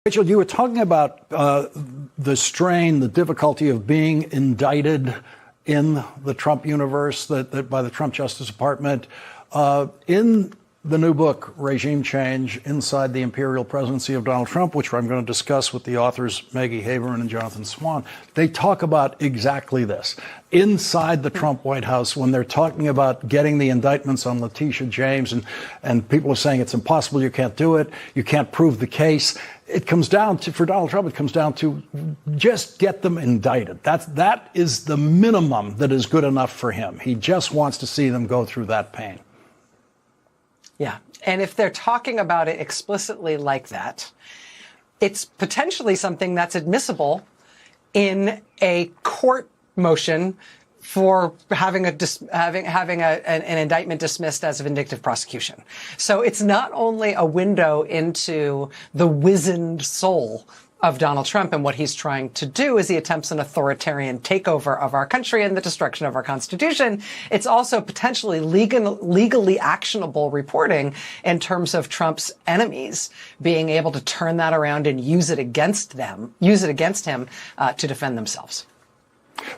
Rachel, you were talking about the strain, the difficulty of being indicted in the Trump universe that by the Trump Justice Department. In the new book, Regime Change, Inside the Imperial Presidency of Donald Trump, which I'm going to discuss with the authors Maggie Haberman and Jonathan Swan, they talk about exactly this. Inside the Trump White House, when they're talking about getting the indictments on Letitia James, and people are saying it's impossible, you can't do it, you can't prove the case. It comes down to, for Donald Trump, it comes down to just get them indicted. That is the minimum that is good enough for him. He just wants to see them go through that pain. Yeah. And if they're talking about it explicitly like that, it's potentially something that's admissible in a court motion for having an indictment dismissed as a vindictive prosecution. So it's not only a window into the wizened soul of Donald Trump and what he's trying to do as he attempts an authoritarian takeover of our country and the destruction of our Constitution. It's also potentially legally actionable reporting in terms of Trump's enemies being able to turn that around and use it against him to defend themselves.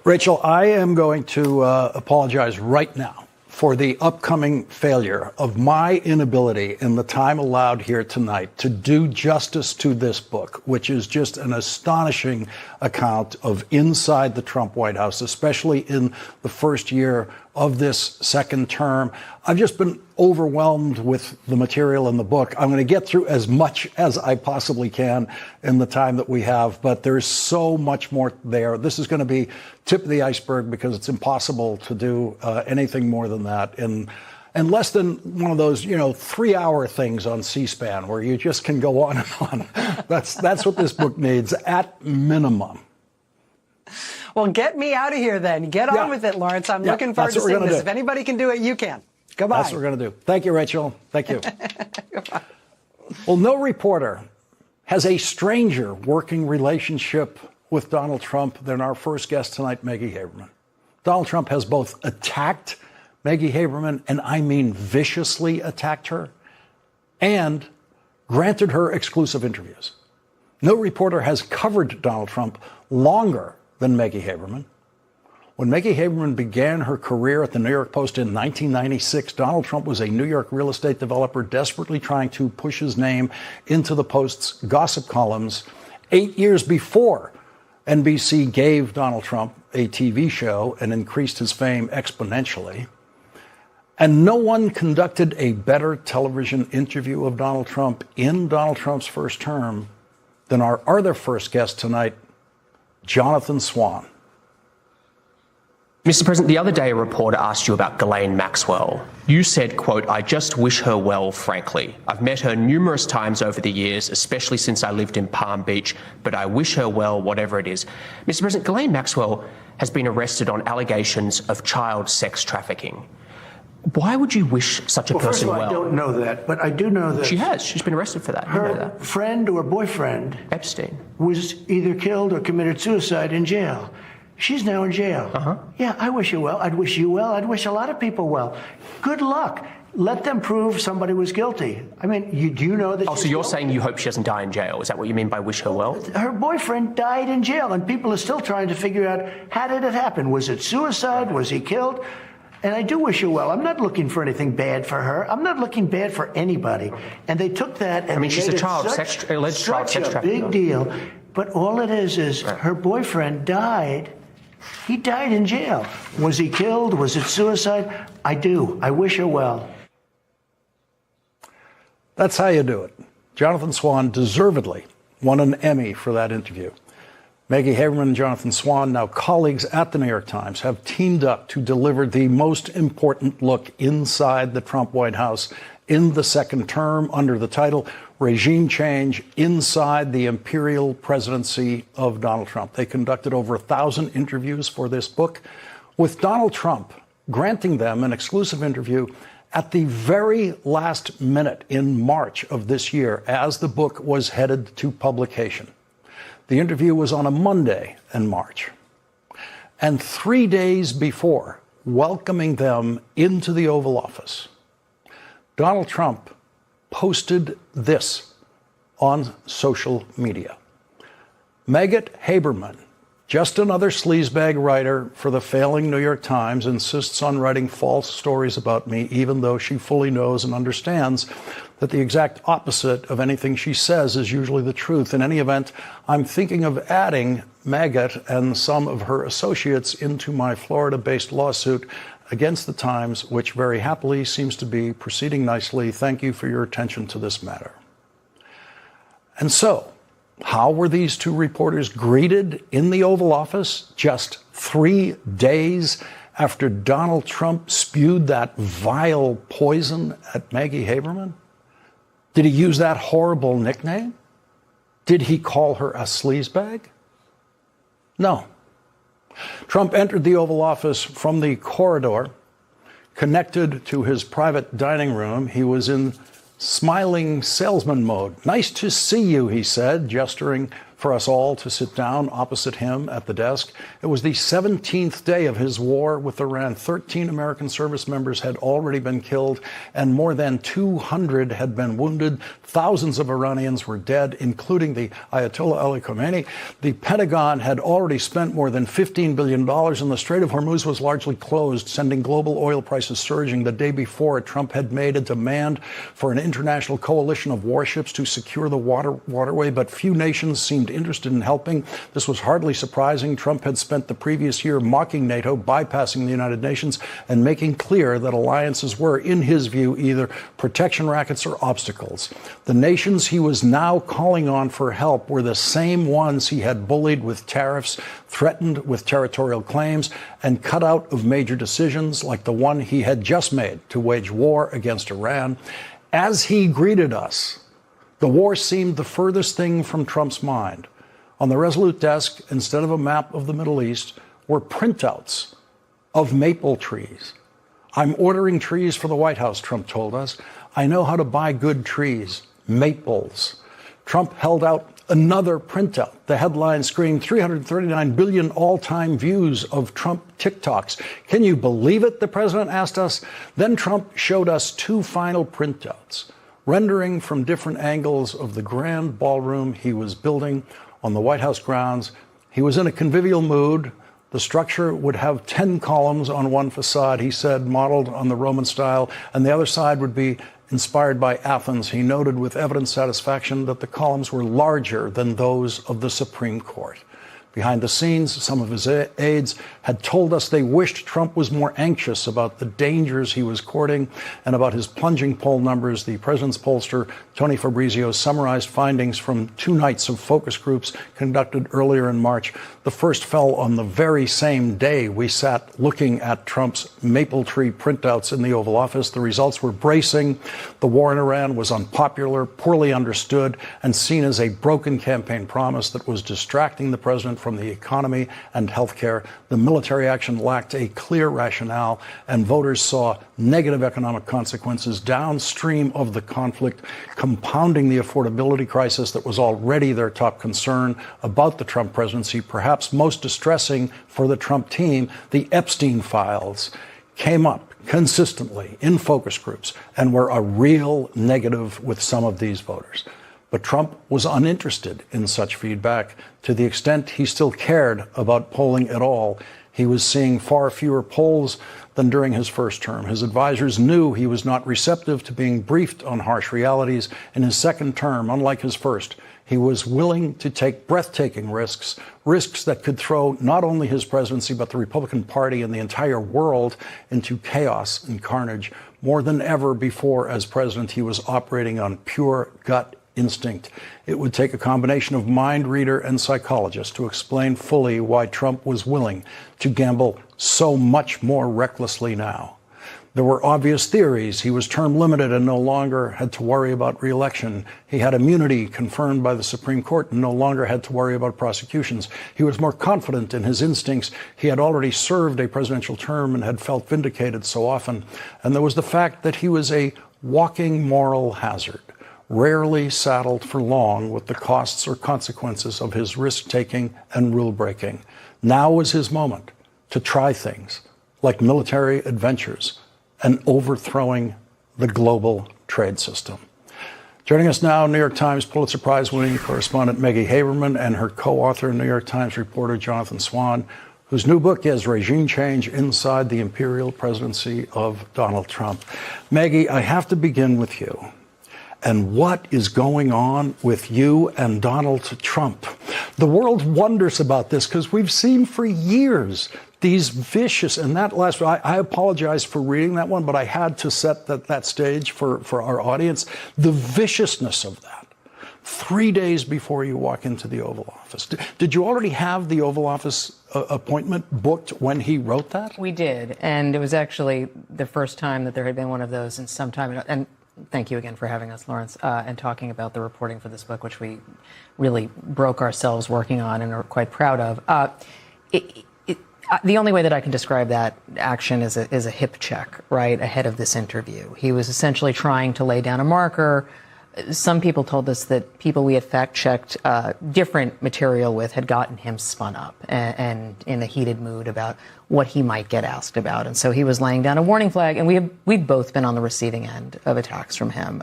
Rachel, I am going to apologize right now for the upcoming failure of my inability in the time allowed here tonight to do justice to this book, which is just an astonishing account of inside the Trump White House, especially in the first year of this second term. I've just been overwhelmed with the material in the book. I'm going to get through as much as I possibly can in the time that we have, but there's so much more there. This is going to be tip of the iceberg because it's impossible to do anything more than that in less than one of those, 3-hour things on C-SPAN where you just can go on and on. That's what this book needs at minimum. Well, get me out of here then. Get on with it, Lawrence. I'm looking forward to seeing this. If anybody can do it, you can. Goodbye. That's what we're going to do. Thank you, Rachel. Thank you. Goodbye. Well, no reporter has a stranger working relationship with Donald Trump than our first guest tonight, Maggie Haberman. Donald Trump has both attacked Maggie Haberman, and I mean viciously attacked her, and granted her exclusive interviews. No reporter has covered Donald Trump longer than Maggie Haberman. When Maggie Haberman began her career at the New York Post in 1996, Donald Trump was a New York real estate developer desperately trying to push his name into the Post's gossip columns 8 years before NBC gave Donald Trump a TV show and increased his fame exponentially. And no one conducted a better television interview of Donald Trump in Donald Trump's first term than our other first guest tonight, Jonathan Swan. Mr. President, the other day a reporter asked you about Ghislaine Maxwell. You said, quote, "I just wish her well, frankly. I've met her numerous times over the years, especially since I lived in Palm Beach, but I wish her well, whatever it is." Mr. President, Ghislaine Maxwell has been arrested on allegations of child sex trafficking. Why would you wish such a person well? First of all, I don't know that, but I do know that she has. She's been arrested for that. You know that. Friend or boyfriend, Epstein, was either killed or committed suicide in jail. She's now in jail. Yeah, I wish her well. I'd wish you well. I'd wish a lot of people well. Good luck. Let them prove somebody was guilty. I mean, do you know that? Oh, so you're saying you hope she doesn't die in jail? Is that what you mean by wish her well? Her boyfriend died in jail, and people are still trying to figure out, how did it happen? Was it suicide? Was he killed? And I do wish her well. I'm not looking for anything bad for her. I'm not looking bad for anybody. And they took that and she's a child alleged child sex trafficking. Big deal. But all it is her boyfriend died. He died in jail. Was he killed? Was it suicide? I do. I wish her well. That's how you do it. Jonathan Swan deservedly won an Emmy for that interview. Maggie Haberman and Jonathan Swan, now colleagues at the New York Times, have teamed up to deliver the most important look inside the Trump White House in the second term under the title Regime Change, Inside the Imperial Presidency of Donald Trump. They conducted over 1,000 interviews for this book, with Donald Trump granting them an exclusive interview at the very last minute in March of this year as the book was headed to publication. The interview was on a Monday in March. And 3 days before welcoming them into the Oval Office, Donald Trump posted this on social media. Megat Haberman, just another sleazebag writer for the failing New York Times, insists on writing false stories about me, even though she fully knows and understands that the exact opposite of anything she says is usually the truth. In any event, I'm thinking of adding Megat and some of her associates into my Florida-based lawsuit against the Times, which very happily seems to be proceeding nicely. Thank you for your attention to this matter. And so, how were these two reporters greeted in the Oval Office just 3 days after Donald Trump spewed that vile poison at Maggie Haberman? Did he use that horrible nickname? Did he call her a sleazebag? No. Trump entered the Oval Office from the corridor connected to his private dining room. He was in smiling salesman mode. Nice to see you, he said, gesturing for us all to sit down opposite him at the desk. It was the 17th day of his war with Iran. 13 American service members had already been killed, and more than 200 had been wounded. Thousands of Iranians were dead, including the Ayatollah Ali Khamenei. The Pentagon had already spent more than $15 billion, and the Strait of Hormuz was largely closed, sending global oil prices surging. The day before, Trump had made a demand for an international coalition of warships to secure the waterway, but few nations seemed interested in helping. This was hardly surprising. Trump had spent the previous year mocking NATO, bypassing the United Nations, and making clear that alliances were, in his view, either protection rackets or obstacles. The nations he was now calling on for help were the same ones he had bullied with tariffs, threatened with territorial claims, and cut out of major decisions like the one he had just made to wage war against Iran. As he greeted us, the war seemed the furthest thing from Trump's mind. On the Resolute desk, instead of a map of the Middle East, were printouts of maple trees. I'm ordering trees for the White House, Trump told us. I know how to buy good trees, maples. Trump held out another printout. The headline screamed 339 billion all-time views of Trump TikToks. Can you believe it? The president asked us. Then Trump showed us two final printouts, rendering from different angles of the grand ballroom he was building on the White House grounds. He was in a convivial mood. The structure would have 10 columns on one facade, he said, modeled on the Roman style, and the other side would be inspired by Athens. He noted with evident satisfaction that the columns were larger than those of the Supreme Court. Behind the scenes, some of his aides had told us they wished Trump was more anxious about the dangers he was courting and about his plunging poll numbers. The president's pollster, Tony Fabrizio, summarized findings from 2 nights of focus groups conducted earlier in March. The first fell on the very same day we sat looking at Trump's maple tree printouts in the Oval Office. The results were bracing. The war in Iran was unpopular, poorly understood, and seen as a broken campaign promise that was distracting the president from the economy and healthcare. The military action lacked a clear rationale, and voters saw negative economic consequences downstream of the conflict, compounding the affordability crisis that was already their top concern about the Trump presidency. Perhaps most distressing for the Trump team, the Epstein files came up consistently in focus groups and were a real negative with some of these voters. But Trump was uninterested in such feedback. To the extent he still cared about polling at all, he was seeing far fewer polls than during his first term. His advisors knew he was not receptive to being briefed on harsh realities. In his second term, unlike his first, he was willing to take breathtaking risks that could throw not only his presidency, but the Republican Party and the entire world into chaos and carnage. More than ever before as president, he was operating on pure gut instinct. It would take a combination of mind reader and psychologist to explain fully why Trump was willing to gamble so much more recklessly now. There were obvious theories. He was term limited and no longer had to worry about re-election. He had immunity confirmed by the Supreme Court and no longer had to worry about prosecutions. He was more confident in his instincts. He had already served a presidential term and had felt vindicated so often. And there was the fact that he was a walking moral hazard, rarely saddled for long with the costs or consequences of his risk-taking and rule-breaking. Now was his moment to try things like military adventures and overthrowing the global trade system. Joining us now, New York Times Pulitzer Prize-winning correspondent Maggie Haberman and her co-author, New York Times reporter Jonathan Swan, whose new book is Regime Change Inside the Imperial Presidency of Donald Trump. Maggie, I have to begin with you. And what is going on with you and Donald Trump? The world wonders about this because we've seen for years these vicious, and that last, I apologize for reading that one, but I had to set that stage for our audience. The viciousness of that. 3 days before you walk into the Oval Office. Did you already have the Oval Office appointment booked when he wrote that? We did, and it was actually the first time that there had been one of those in some time. And thank you again for having us, Lawrence, and talking about the reporting for this book, which we really broke ourselves working on and are quite proud of. The only way that I can describe that action is a hip check, right, ahead of this interview. He was essentially trying to lay down a marker. Some people told us that people we had fact-checked different material with had gotten him spun up and in a heated mood about what he might get asked about. And so he was laying down a warning flag, and we've both been on the receiving end of attacks from him.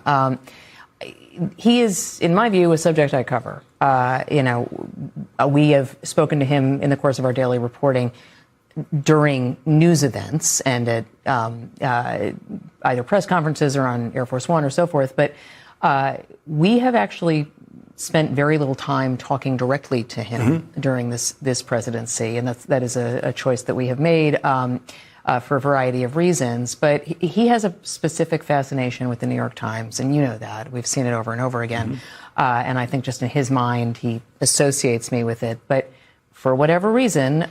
He is, in my view, a subject I cover. We have spoken to him in the course of our daily reporting during news events and at either press conferences or on Air Force One or so forth. But we have actually spent very little time talking directly to him during this presidency, and that is a choice that we have made for a variety of reasons. But he has a specific fascination with the New York Times, and you know that. We've seen it over and over again. And I think just in his mind, he associates me with it. But for whatever reason,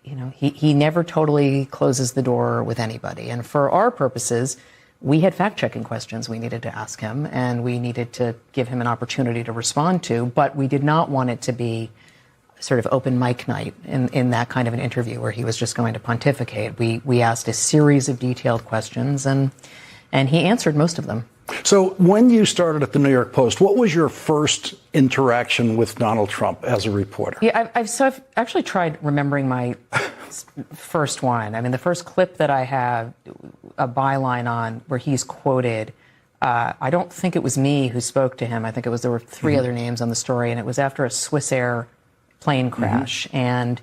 he never totally closes the door with anybody. And for our purposes, we had fact-checking questions we needed to ask him, and we needed to give him an opportunity to respond to, but we did not want it to be sort of open mic night in that kind of an interview where he was just going to pontificate. We asked a series of detailed questions, and he answered most of them. So when you started at the New York Post, what was your first interaction with Donald Trump as a reporter? Yeah, I've actually tried remembering my first one. I mean, the first clip that I have a byline on where he's quoted, I don't think it was me who spoke to him. I think there were three other names on the story, and it was after a Swiss Air plane crash. And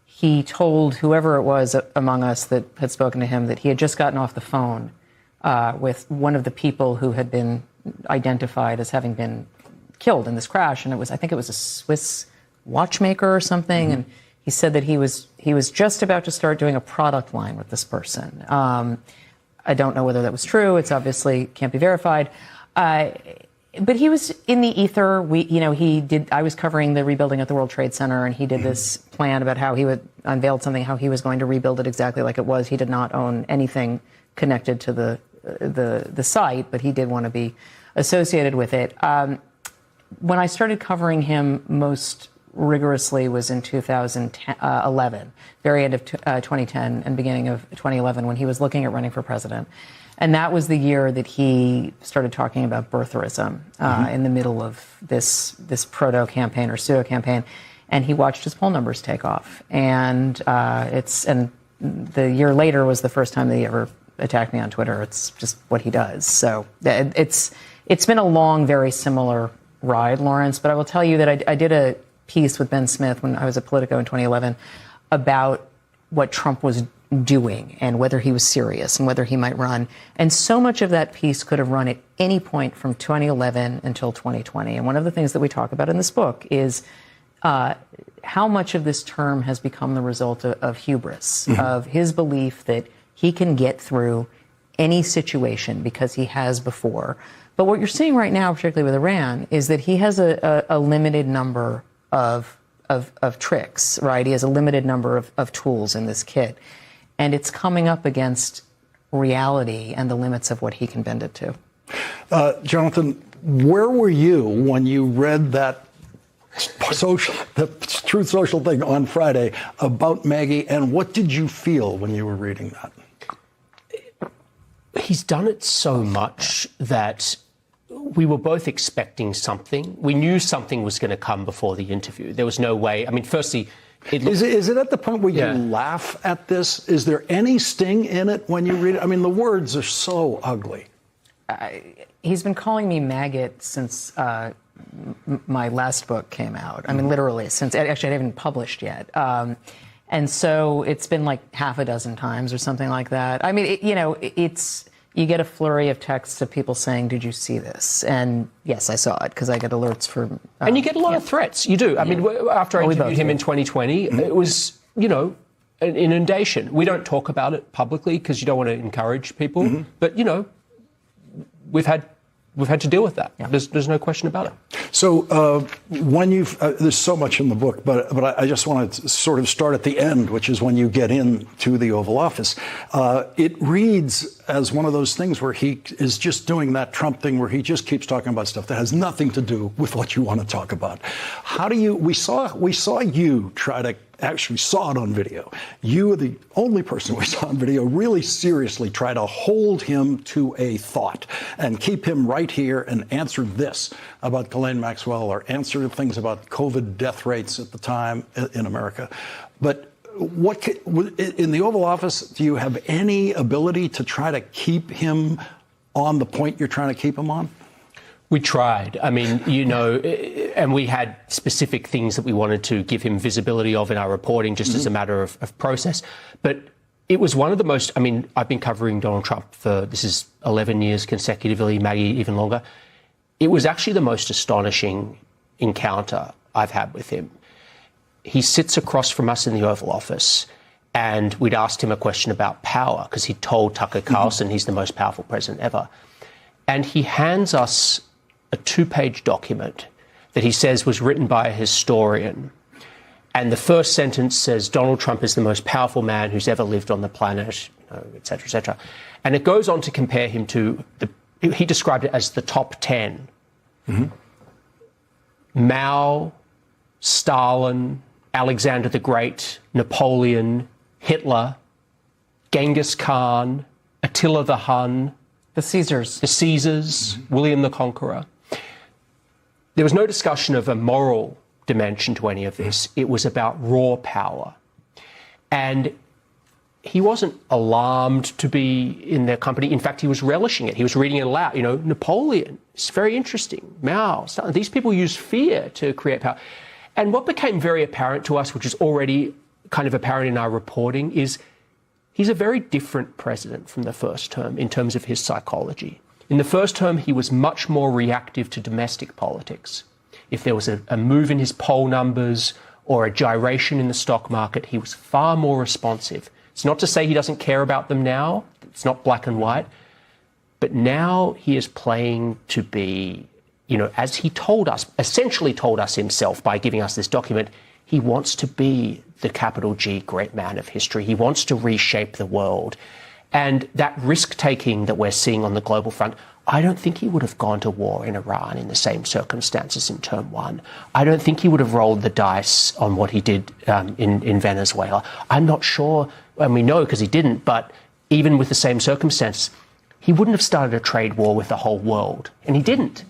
he told whoever it was among us that had spoken to him that he had just gotten off the phone with one of the people who had been identified as having been killed in this crash. And I think it was a Swiss watchmaker or something. And he said that he was just about to start doing a product line with this person. I don't know whether that was true. It's obviously can't be verified. But he was in the ether. I was covering the rebuilding at the World Trade Center, and he did this plan about how he would unveiled something, how he was going to rebuild it exactly like it was. He did not own anything connected to the site, but he did want to be associated with it. When I started covering him most rigorously was in 2011, very end of 2010 and beginning of 2011, when he was looking at running for president. And that was the year that he started talking about birtherism in the middle of this proto-campaign or pseudo-campaign. And he watched his poll numbers take off. And the year later was the first time that he ever attacked me on Twitter. It's just what he does. So it's been a long, very similar ride, Lawrence. But I will tell you that I did a piece with Ben Smith when I was at Politico in 2011 about what Trump was doing and whether he was serious and whether he might run. And so much of that piece could have run at any point from 2011 until 2020. And one of the things that we talk about in this book is how much of this term has become the result of hubris, of his belief that he can get through any situation because he has before. But what you're seeing right now, particularly with Iran, is that he has a limited number of tricks, right? He has a limited number of tools in this kit. And it's coming up against reality and the limits of what he can bend it to. Jonathan, where were you when you read that the Truth Social thing on Friday about Maggie, and what did you feel when you were reading that? He's done it so much that we were both expecting something. We knew something was going to come before the interview. There was no way. I mean, firstly, is it at the point where you laugh at this? Is there any sting in it when you read it? I mean, the words are so ugly. he's been calling me maggot since my last book came out. I mean, literally, since actually I haven't published yet. And so it's been like half a dozen times or something like that. I mean, you get a flurry of texts of people saying, "Did you see this?" And yes, I saw it because I get alerts from. And you get a lot of threats. You do. I mean, after I interviewed him in 2020, it was, an inundation. We don't talk about it publicly because you don't want to encourage people. But, we've had to deal with that. Yeah. There's no question about it. So when there's so much in the book, but I just want to sort of start at the end, which is when you get into the Oval Office. It reads as one of those things where he is just doing that Trump thing where he just keeps talking about stuff that has nothing to do with what you want to talk about. We saw you try to. Actually saw it on video. You were the only person we saw on video really seriously try to hold him to a thought and keep him right here and answer this about Ghislaine Maxwell or answer things about COVID death rates at the time in America. But in the Oval Office, do you have any ability to try to keep him on the point you're trying to keep him on? We tried. I mean, and we had specific things that we wanted to give him visibility of in our reporting just as a matter of process. But it was one of the most, I've been covering Donald Trump this is 11 years consecutively, Maggie even longer. It was actually the most astonishing encounter I've had with him. He sits across from us in the Oval Office and we'd asked him a question about power because he told Tucker Carlson he's the most powerful president ever. And he hands us a 2-page document that he says was written by a historian. And the first sentence says, Donald Trump is the most powerful man who's ever lived on the planet, et cetera, et cetera. And it goes on to compare him to, he described it as the top 10. Mao, Stalin, Alexander the Great, Napoleon, Hitler, Genghis Khan, Attila the Hun, the Caesars, William the Conqueror. There was no discussion of a moral dimension to any of this. It was about raw power. And he wasn't alarmed to be in their company. In fact, he was relishing it. He was reading it aloud. Napoleon, it's very interesting. Mao, Stalin, these people used fear to create power. And what became very apparent to us, which is already kind of apparent in our reporting, is he's a very different president from the first term in terms of his psychology. In the first term, he was much more reactive to domestic politics. If there was a move in his poll numbers or a gyration in the stock market, he was far more responsive. It's not to say he doesn't care about them now. It's not black and white. But now he is playing to be, as he essentially told us himself by giving us this document, he wants to be the capital G great man of history. He wants to reshape the world. And that risk-taking that we're seeing on the global front, I don't think he would have gone to war in Iran in the same circumstances in term one. I don't think he would have rolled the dice on what he did in Venezuela. I'm not sure, and we know because he didn't, but even with the same circumstance, he wouldn't have started a trade war with the whole world. And he didn't.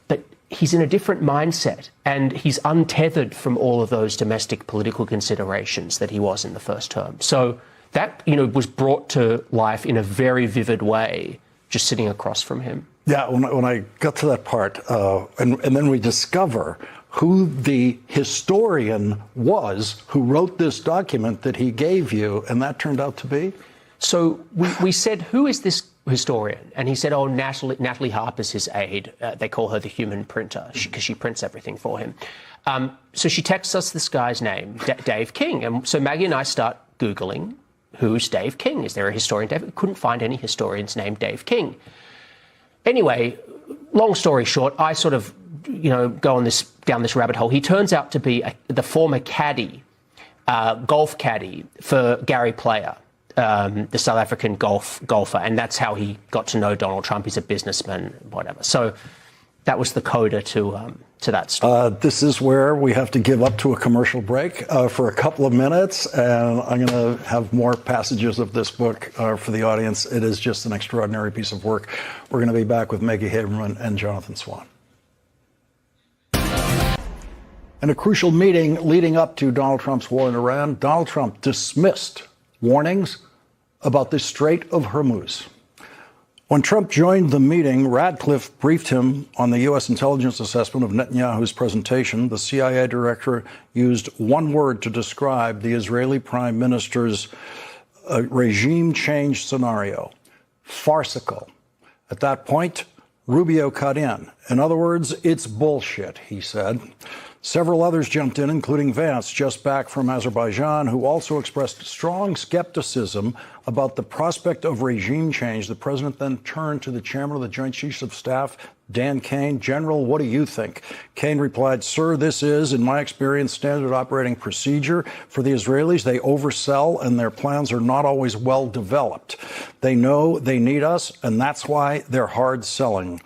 But he's in a different mindset, and he's untethered from all of those domestic political considerations that he was in the first term. So that, was brought to life in a very vivid way, just sitting across from him. Yeah, when I got to that part, and then we discover who the historian was who wrote this document that he gave you, and that turned out to be? So we said, who is this historian? And he said, Natalie Harper's his aide. They call her the human printer because she prints everything for him. So she texts us this guy's name, Dave King. And so Maggie and I start Googling, who's Dave King? Is there a historian? We couldn't find any historians named Dave King. Anyway, long story short, I sort of, go down this rabbit hole. He turns out to be the former caddy, golf caddy for Gary Player, the South African golfer, and that's how he got to know Donald Trump. He's a businessman, whatever. So that was the coda to that story. This is where we have to give up to a commercial break for a couple of minutes, and I'm going to have more passages of this book for the audience. It is just an extraordinary piece of work. We're going to be back with Maggie Haberman and Jonathan Swan. In a crucial meeting leading up to Donald Trump's war in Iran, Donald Trump dismissed warnings about the Strait of Hormuz. When Trump joined the meeting, Radcliffe briefed him on the U.S. intelligence assessment of Netanyahu's presentation. The CIA director used one word to describe the Israeli prime minister's regime change scenario: farcical. At that point, Rubio cut in. In other words, it's bullshit, he said. Several others jumped in, including Vance, just back from Azerbaijan, who also expressed strong skepticism about the prospect of regime change. The president then turned to the chairman of the Joint Chiefs of Staff, Dan Kane. General, what do you think? Kane replied, "Sir, this is, in my experience, standard operating procedure for the Israelis. They oversell, and their plans are not always well developed. They know they need us, and that's why they're hard selling."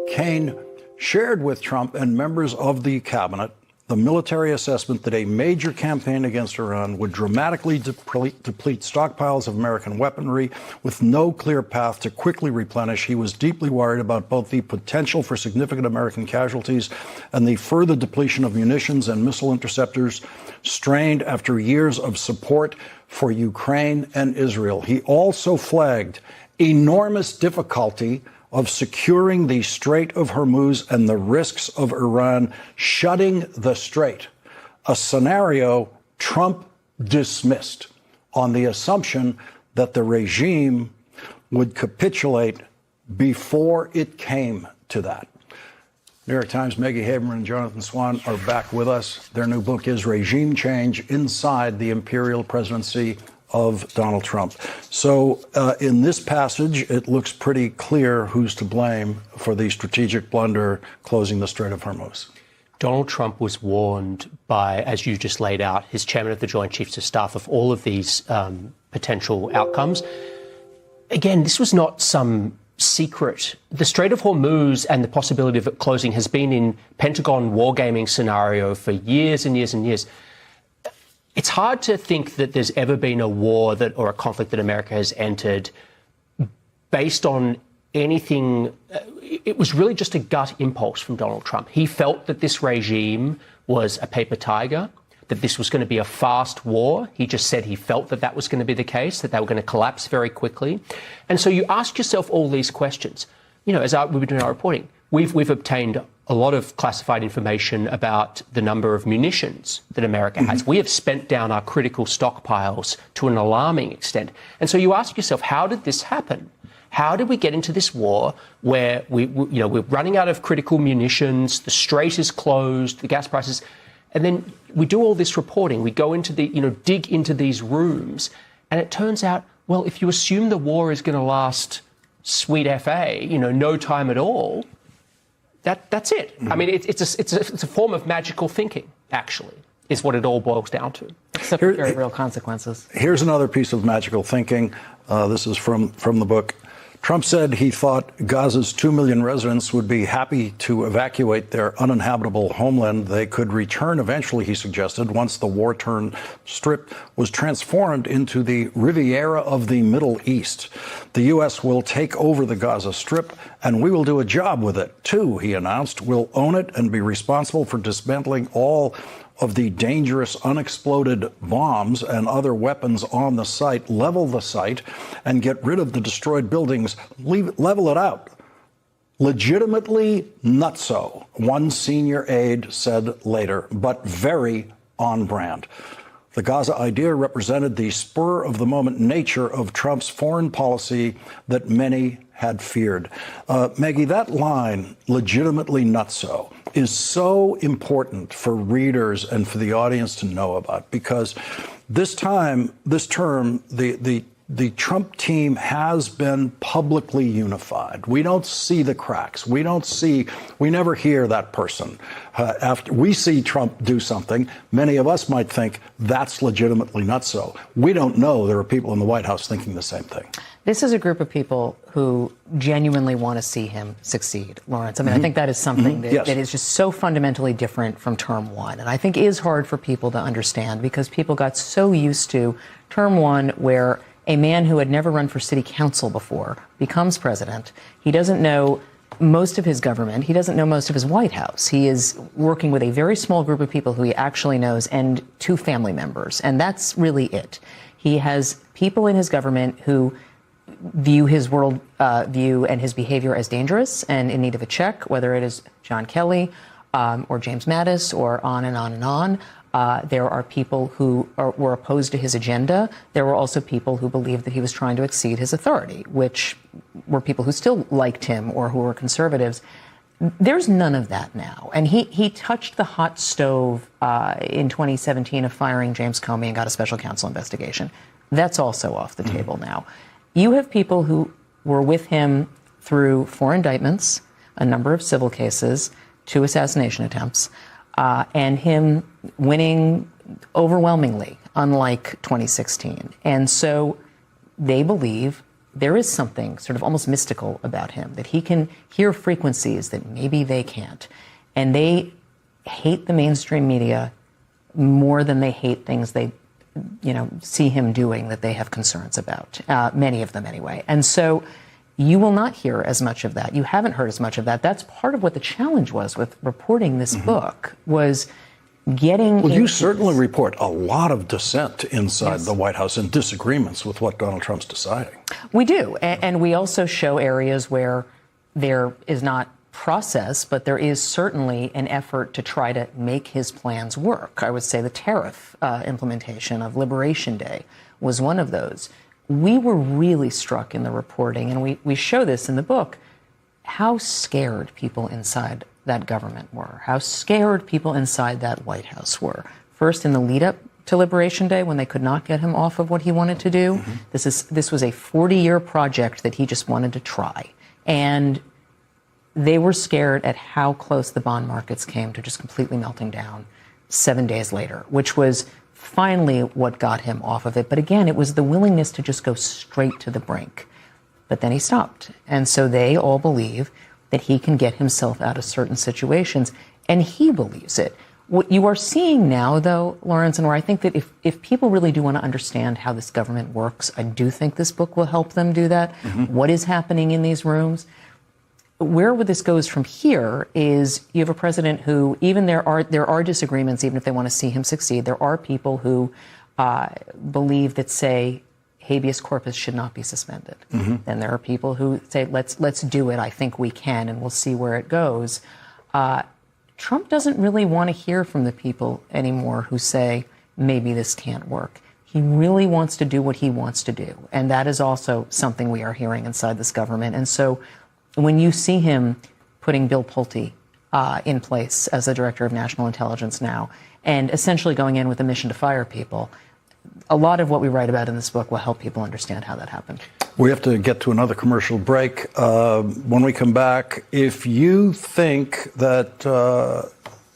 Kane shared with Trump and members of the cabinet the military assessment that a major campaign against Iran would dramatically deplete stockpiles of American weaponry with no clear path to quickly replenish. He was deeply worried about both the potential for significant American casualties and the further depletion of munitions and missile interceptors strained after years of support for Ukraine and Israel. He also flagged enormous difficulty of securing the Strait of Hormuz and the risks of Iran shutting the strait, a scenario Trump dismissed on the assumption that the regime would capitulate before it came to that. New York Times' Maggie Haberman and Jonathan Swan are back with us. Their new book is Regime Change Inside the Imperial Presidency of Donald Trump. So in this passage, it looks pretty clear who's to blame for the strategic blunder closing the Strait of Hormuz. Donald Trump was warned by, as you just laid out, his chairman of the Joint Chiefs of Staff of all of these potential outcomes. Again, this was not some secret. The Strait of Hormuz and the possibility of it closing has been in Pentagon wargaming scenario for years and years and years. It's hard to think that there's ever been a war or a conflict that America has entered based on anything. It was really just a gut impulse from Donald Trump. He felt that this regime was a paper tiger, that this was going to be a fast war. He just said he felt that that was going to be the case, that they were going to collapse very quickly. And so you ask yourself all these questions. You know, as we've been doing our reporting, we've obtained a lot of classified information about the number of munitions that America has. We have spent down our critical stockpiles to an alarming extent. And so you ask yourself, how did this happen? How did we get into this war where we're running out of critical munitions, the strait is closed, the gas prices, and then we do all this reporting, we go into dig into these rooms, and it turns out, well, if you assume the war is going to last sweet FA, no time at all, that's it. I mean, it's a form of magical thinking, actually, is what it all boils down to. Except for very real consequences. Here's another piece of magical thinking. This is from the book. Trump said he thought Gaza's 2 million residents would be happy to evacuate their uninhabitable homeland. They could return eventually, he suggested, once the war-torn strip was transformed into the Riviera of the Middle East. The U.S. will take over the Gaza Strip, and we will do a job with it, too, he announced. We'll own it and be responsible for dismantling all of the dangerous unexploded bombs and other weapons on the site, level the site, and get rid of the destroyed buildings, level it out. Legitimately nutso, one senior aide said later, but very on brand. The Gaza idea represented the spur-of-the-moment nature of Trump's foreign policy that many had feared. Maggie, that line, legitimately nutso, is so important for readers and for the audience to know about, because this term, the Trump team has been publicly unified. We don't see the cracks. We never hear that person. After we see Trump do something, many of us might think that's legitimately nutso. We don't know there are people in the White House thinking the same thing. This is a group of people who genuinely want to see him succeed, Lawrence. I mean, I think that is something that is just so fundamentally different from term one. And I think is hard for people to understand because people got so used to term one where a man who had never run for city council before becomes president. He doesn't know most of his government. He doesn't know most of his White House. He is working with a very small group of people who he actually knows and 2 family members. And that's really it. He has people in his government who view his world view and his behavior as dangerous and in need of a check, whether it is John Kelly or James Mattis or on and on and on. There are people who were opposed to his agenda. There were also people who believed that he was trying to exceed his authority, which were people who still liked him or who were conservatives. There's none of that now. And he touched the hot stove in 2017 of firing James Comey and got a special counsel investigation. That's also off the table now. You have people who were with him through 4 indictments, a number of civil cases, 2 assassination attempts, and him winning overwhelmingly, unlike 2016. And so they believe there is something sort of almost mystical about him, that he can hear frequencies that maybe they can't. And they hate the mainstream media more than they hate things they see him doing that they have concerns about, many of them anyway. And so you will not hear as much of that. You haven't heard as much of that. That's part of what the challenge was with reporting this book, was getting... Well, you certainly report a lot of dissent inside the White House and disagreements with what Donald Trump's deciding. We do. And we also show areas where there is not process, but there is certainly an effort to try to make his plans work. I would say the tariff implementation of Liberation Day was one of those. We were really struck in the reporting, and we show this in the book, how scared people inside that government were, how scared people inside that White House were. First, in the lead up to Liberation Day, when they could not get him off of what he wanted to do. This was a 40-year project that he just wanted to try. And they were scared at how close the bond markets came to just completely melting down 7 days later, which was finally what got him off of it. But again, it was the willingness to just go straight to the brink. But then he stopped. And so they all believe that he can get himself out of certain situations, and he believes it. What you are seeing now, though, Lawrence, and where I think that if people really do want to understand how this government works, I do think this book will help them do that. What is happening in these rooms? Where this goes from here is you have a president who, even there are disagreements, even if they want to see him succeed. There are people who believe that, say, habeas corpus should not be suspended. And there are people who say, let's do it. I think we can, and we'll see where it goes. Trump doesn't really want to hear from the people anymore who say, maybe this can't work. He really wants to do what he wants to do. And that is also something we are hearing inside this government. And so when you see him putting Bill Pulte in place as the director of national intelligence now, and essentially going in with a mission to fire people, a lot of what we write about in this book will help people understand how that happened. We have to get to another commercial break. When we come back, if you think that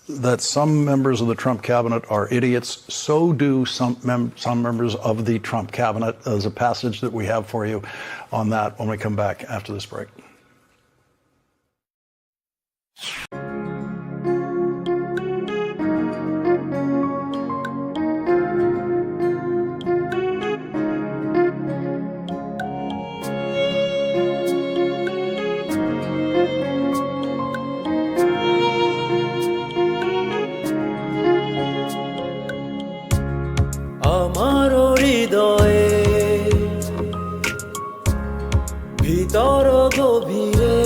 that some members of the Trump cabinet are idiots, so do some members of the Trump cabinet. There's a passage that we have for you on that when we come back after this break. আমার হৃদয়ে ভিতর গভীরে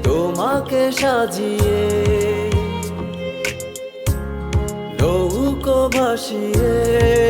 তোমাকে সাজিয়ে নৌকো ভাসিয়ে